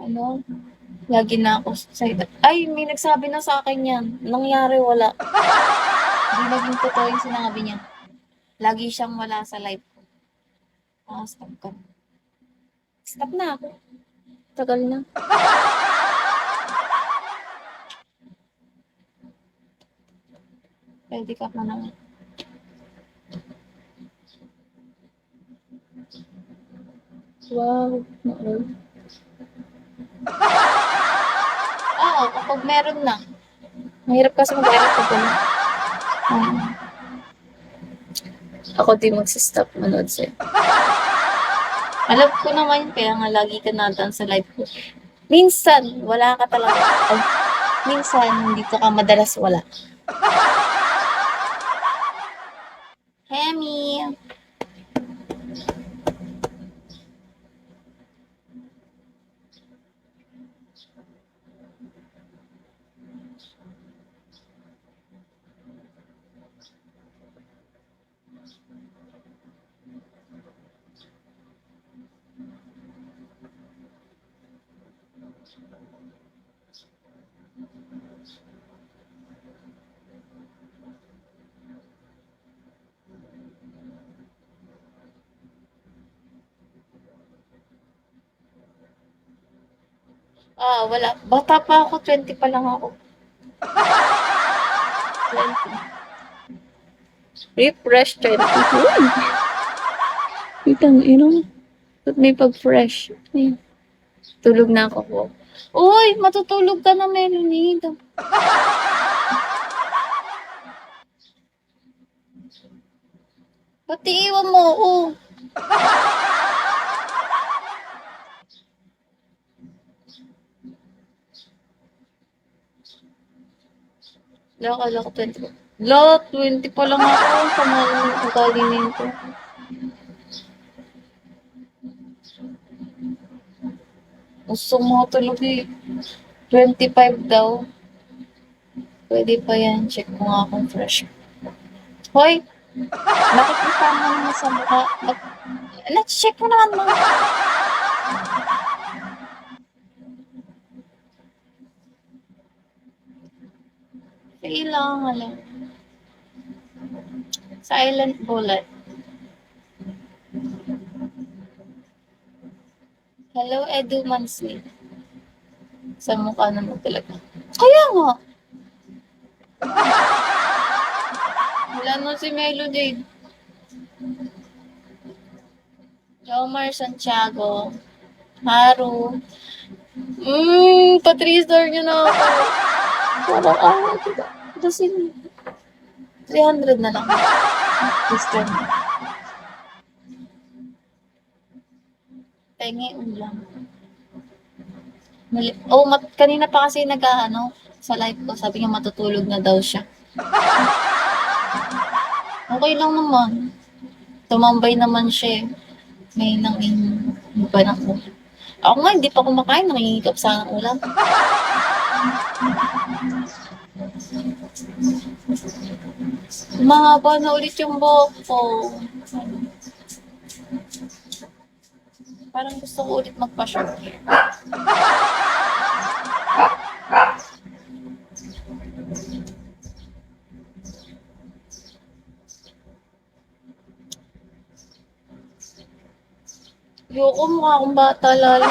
ano, lagi na ako sa ay, may nagsabi na sa'kin yan, nangyari wala. Hindi naging totoo yung sinabi niya. Lagi siyang wala sa life ko. Stop ka. Stop na ako. Tagal na. Puwede ka pa naman. Wow, oo. Oo, kapag meron na. Mahirap kasi mag-aral pag wala. Ako din magsi-stop manood sa'yo. Alam ko naman kaya nga lagi ka nandun sa live ko. Minsan, wala ka talaga. Ay, minsan, dito ka madalas wala. Hemi! Wala. Bata pa ako, 20 pa lang ako. 20. Refresh 20. Itang ino. Ba't may pag-fresh? Tulog na ako. Uy, matutulog ka na, Melanie. Ba't iiwan mo ako? Akala ko 20 pa. 20 pa lang ako. Sama ng ugali nito. Gusto mo tulog eh. 25 daw. Pwede pa yan. Check mo nga kung fresh. Hoy! Bakit kasama naman sa mukha? Let's check mo naman mo. Kailangan lang. Silent bullet. Hello, Edu Mansly. Sa mukha naman talaga. Kaya nga. Wala na si Melody. Jomar Santiago. Haru. Pa-3-star nyo na ako. Parang, kasi 300 na lang. 3-star na. Pengi ulam. Kanina pa kasi sa live ko, sabi niya matutulog na daw siya. Okay lang naman. Tumambay naman siya. May ba na ko. Ako nga, hindi pa kumakain. Nakikigap sa ulam. Mahaba na ulit yung buhok ko. Parang gusto ko ulit magpa-short hair. Ayoko, mukha akong bata lalo.